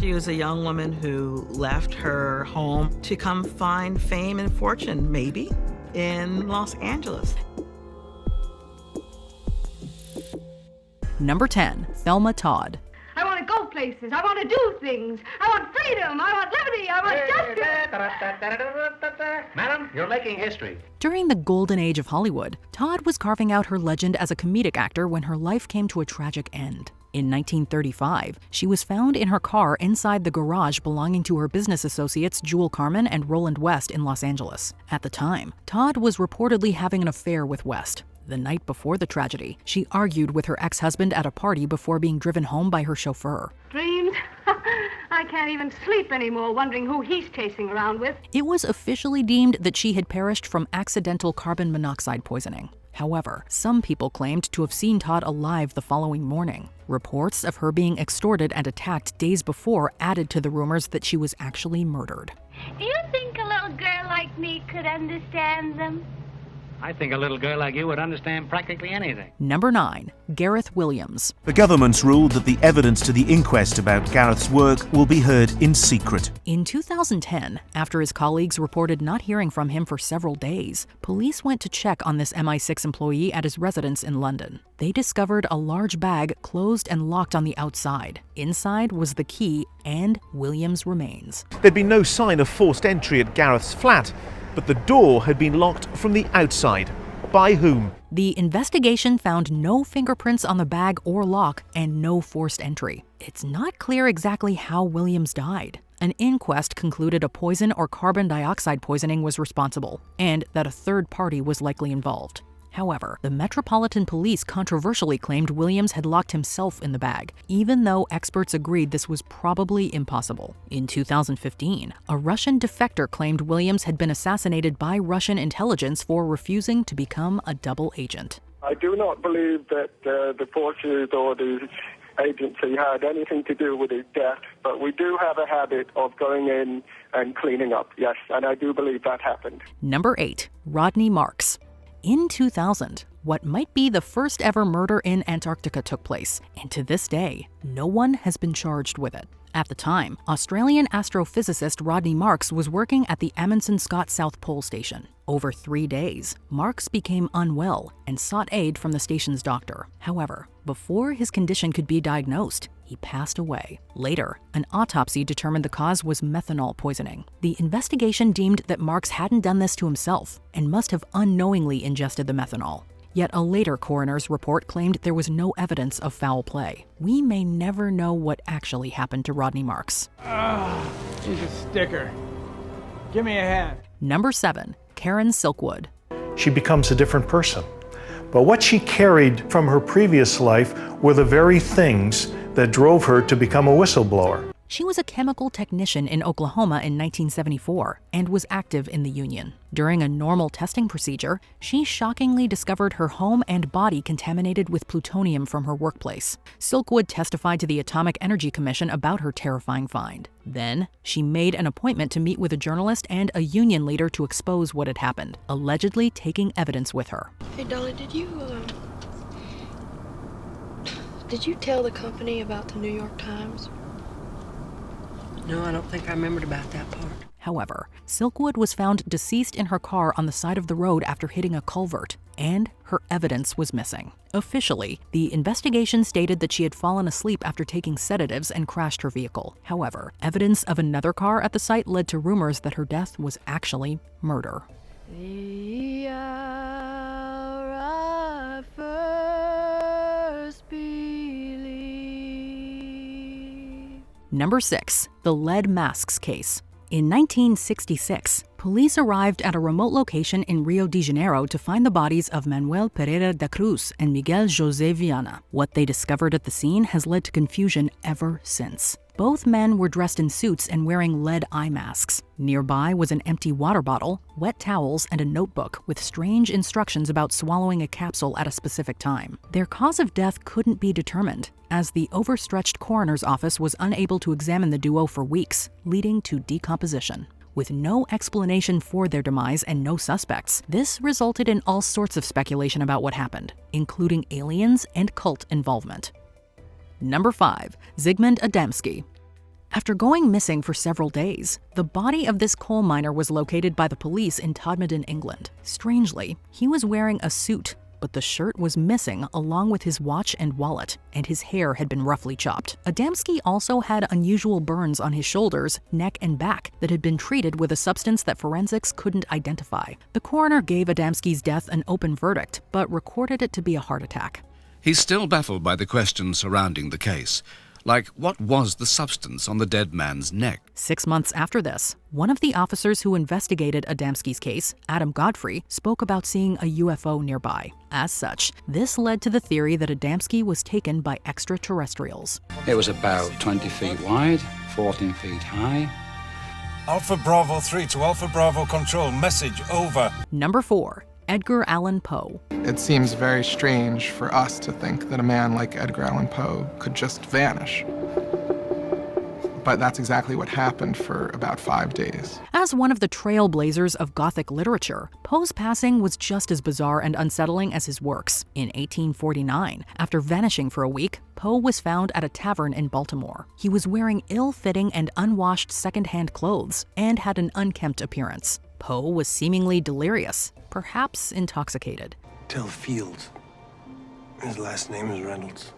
She was a young woman who left her home to come find fame and fortune, maybe, in Los Angeles. Number 10, Thelma Todd. I want to go places. I want to do things. I want freedom. I want liberty. I want justice. Madam, you're making history. During the golden age of Hollywood, Todd was carving out her legend as a comedic actor when her life came to a tragic end. In 1935, she was found in her car inside the garage belonging to her business associates Jewel Carmen and Roland West in Los Angeles. At the time, Todd was reportedly having an affair with West. The night before the tragedy, she argued with her ex-husband at a party before being driven home by her chauffeur. Dreams? I can't even sleep anymore wondering who he's chasing around with. It was officially deemed that she had perished from accidental carbon monoxide poisoning. However, some people claimed to have seen Todd alive the following morning. Reports of her being extorted and attacked days before added to the rumors that she was actually murdered. Do you think a little girl like me could understand them? I think a little girl like you would understand practically anything. Number 9, Gareth Williams. The government's ruled that the evidence to the inquest about Gareth's work will be heard in secret. In 2010, after his colleagues reported not hearing from him for several days, police went to check on this MI6 employee at his residence in London. They discovered a large bag closed and locked on the outside. Inside was the key and Williams' remains. There'd been no sign of forced entry at Gareth's flat, but the door had been locked from the outside. By whom? The investigation found no fingerprints on the bag or lock and no forced entry. It's not clear exactly how Williams died. An inquest concluded a poison or carbon dioxide poisoning was responsible, and that a third party was likely involved. However, the Metropolitan Police controversially claimed Williams had locked himself in the bag, even though experts agreed this was probably impossible. In 2015, a Russian defector claimed Williams had been assassinated by Russian intelligence for refusing to become a double agent. I do not believe that the forces or the agency had anything to do with his death, but we do have a habit of going in and cleaning up, yes, and I do believe that happened. Number 8, Rodney Marx. In 2000, what might be the first ever murder in Antarctica took place, and to this day, no one has been charged with it. At the time, Australian astrophysicist Rodney Marx was working at the Amundsen Scott South Pole Station. Over 3 days, Marx became unwell and sought aid from the station's doctor. However, before his condition could be diagnosed, he passed away. Later, an autopsy determined the cause was methanol poisoning. The investigation deemed that Marx hadn't done this to himself and must have unknowingly ingested the methanol. Yet a later coroner's report claimed there was no evidence of foul play. We may never know what actually happened to Rodney Marx. She's a sticker. Give me a hand. Number 7, Karen Silkwood. She becomes a different person. But what she carried from her previous life were the very things that drove her to become a whistleblower. She was a chemical technician in Oklahoma in 1974 and was active in the Union. During a normal testing procedure, she shockingly discovered her home and body contaminated with plutonium from her workplace. Silkwood testified to the Atomic Energy Commission about her terrifying find. Then, she made an appointment to meet with a journalist and a union leader to expose what had happened, allegedly taking evidence with her. Hey, Dolly, did you tell the company about the New York Times? No, I don't think I remembered about that part. However, Silkwood was found deceased in her car on the side of the road after hitting a culvert, and her evidence was missing. Officially, the investigation stated that she had fallen asleep after taking sedatives and crashed her vehicle. However, evidence of another car at the site led to rumors that her death was actually murder. The hour I first believed. Number 6, the lead masks case. In 1966, police arrived at a remote location in Rio de Janeiro to find the bodies of Manuel Pereira da Cruz and Miguel José Viana. What they discovered at the scene has led to confusion ever since. Both men were dressed in suits and wearing lead eye masks. Nearby was an empty water bottle, wet towels, and a notebook with strange instructions about swallowing a capsule at a specific time. Their cause of death couldn't be determined, as the overstretched coroner's office was unable to examine the duo for weeks, leading to decomposition. With no explanation for their demise and no suspects, this resulted in all sorts of speculation about what happened, including aliens and cult involvement. Number 5, Zigman Adamsky. After going missing for several days, the body of this coal miner was located by the police in Todmorden, England. Strangely, he was wearing a suit, but the shirt was missing along with his watch and wallet, and his hair had been roughly chopped. Adamsky also had unusual burns on his shoulders, neck, and back that had been treated with a substance that forensics couldn't identify. The coroner gave Adamsky's death an open verdict, but recorded it to be a heart attack. He's still baffled by the questions surrounding the case. Like, what was the substance on the dead man's neck? 6 months after this, one of the officers who investigated Adamsky's case, Adam Godfrey, spoke about seeing a UFO nearby. As such, this led to the theory that Adamsky was taken by extraterrestrials. It was about 20 feet wide, 14 feet high. Alpha Bravo 3 to Alpha Bravo Control, message over. Number 4. Edgar Allan Poe. It seems very strange for us to think that a man like Edgar Allan Poe could just vanish. But that's exactly what happened for about 5 days. As one of the trailblazers of Gothic literature, Poe's passing was just as bizarre and unsettling as his works. In 1849, after vanishing for a week, Poe was found at a tavern in Baltimore. He was wearing ill-fitting and unwashed second-hand clothes and had an unkempt appearance. Poe was seemingly delirious, perhaps intoxicated. Tell Fields. His last name is Reynolds.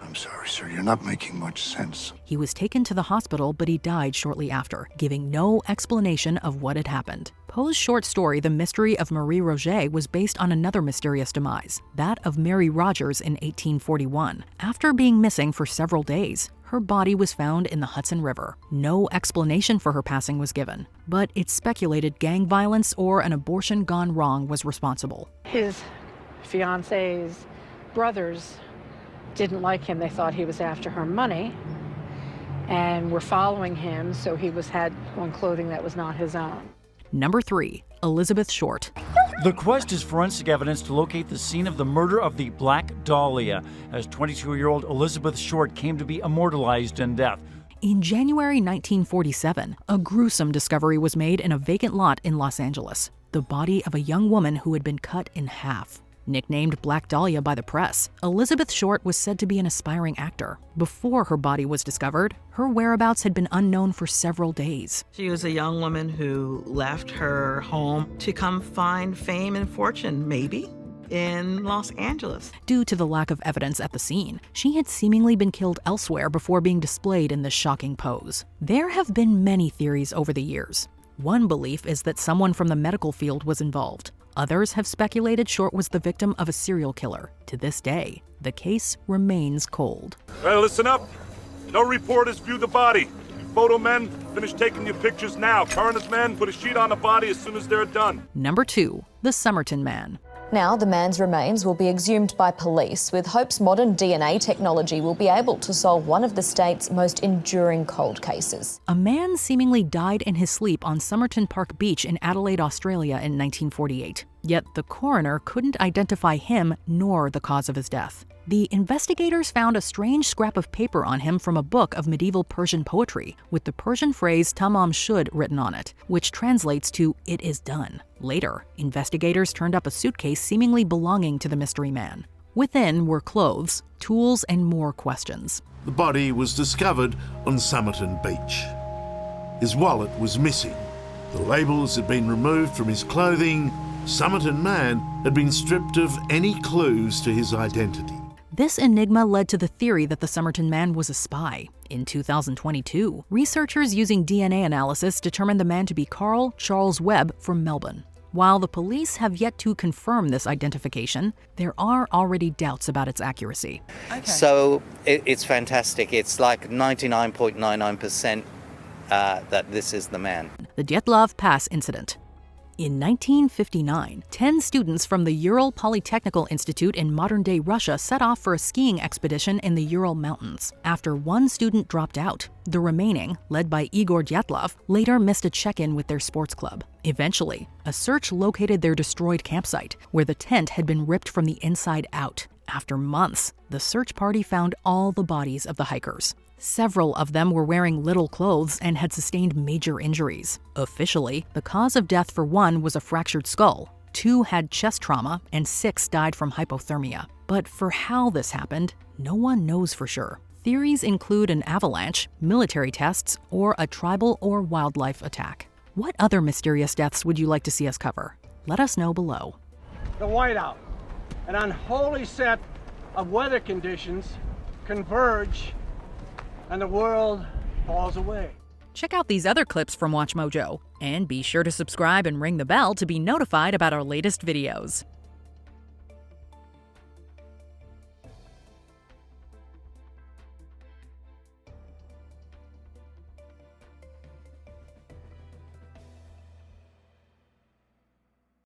I'm sorry, sir. You're not making much sense. He was taken to the hospital, but he died shortly after, giving no explanation of what had happened. Poe's short story, The Mystery of Marie Roget, was based on another mysterious demise, that of Mary Rogers in 1841. After being missing for several days, her body was found in the Hudson River. No explanation for her passing was given, but it's speculated gang violence or an abortion gone wrong was responsible. His fiance's brothers didn't like him. They thought he was after her money and were following him, so he had on clothing that was not his own. Number 3. Elizabeth Short. The quest is forensic evidence to locate the scene of the murder of the Black Dahlia, as 22-year-old Elizabeth Short came to be immortalized in death. In January 1947, a gruesome discovery was made in a vacant lot in Los Angeles: the body of a young woman who had been cut in half. Nicknamed Black Dahlia by the press, Elizabeth Short was said to be an aspiring actor. Before her body was discovered, her whereabouts had been unknown for several days. She was a young woman who left her home to come find fame and fortune, maybe, in Los Angeles. Due to the lack of evidence at the scene, she had seemingly been killed elsewhere before being displayed in this shocking pose. There have been many theories over the years. One belief is that someone from the medical field was involved. Others have speculated Short was the victim of a serial killer. To this day, the case remains cold. Well, listen up. No reporters view the body. Photo men, finish taking your pictures now. Coroner's men, put a sheet on the body as soon as they're done. Number 2. The Summerton Man. Now the man's remains will be exhumed by police, with hopes modern DNA technology will be able to solve one of the state's most enduring cold cases. A man seemingly died in his sleep on Somerton Park Beach in Adelaide, Australia in 1948. Yet the coroner couldn't identify him nor the cause of his death. The investigators found a strange scrap of paper on him from a book of medieval Persian poetry, with the Persian phrase "tamam shud" written on it, which translates to "it is done." Later, investigators turned up a suitcase seemingly belonging to the mystery man. Within were clothes, tools, and more questions. The body was discovered on Somerton Beach. His wallet was missing. The labels had been removed from his clothing. Summerton Man had been stripped of any clues to his identity. This enigma led to the theory that the Summerton Man was a spy. In 2022, researchers using DNA analysis determined the man to be Carl Charles Webb from Melbourne. While the police have yet to confirm this identification, there are already doubts about its accuracy. Okay. So it's fantastic. It's like 99.99% that this is the man. The Dyatlov Pass incident. In 1959, 10 students from the Ural Polytechnical Institute in modern-day Russia set off for a skiing expedition in the Ural Mountains. After one student dropped out, the remaining, led by Igor Dyatlov, later missed a check-in with their sports club. Eventually, a search located their destroyed campsite, where the tent had been ripped from the inside out. After months, the search party found all the bodies of the hikers. Several of them were wearing little clothes and had sustained major injuries. Officially, the cause of death for one was a fractured skull, 2 had chest trauma, and 6 died from hypothermia. But for how this happened, no one knows for sure. Theories include an avalanche, military tests, or a tribal or wildlife attack. What other mysterious deaths would you like to see us cover? Let us know below. The whiteout, an unholy set of weather conditions converge and the world falls away. Check out these other clips from WatchMojo, and be sure to subscribe and ring the bell to be notified about our latest videos.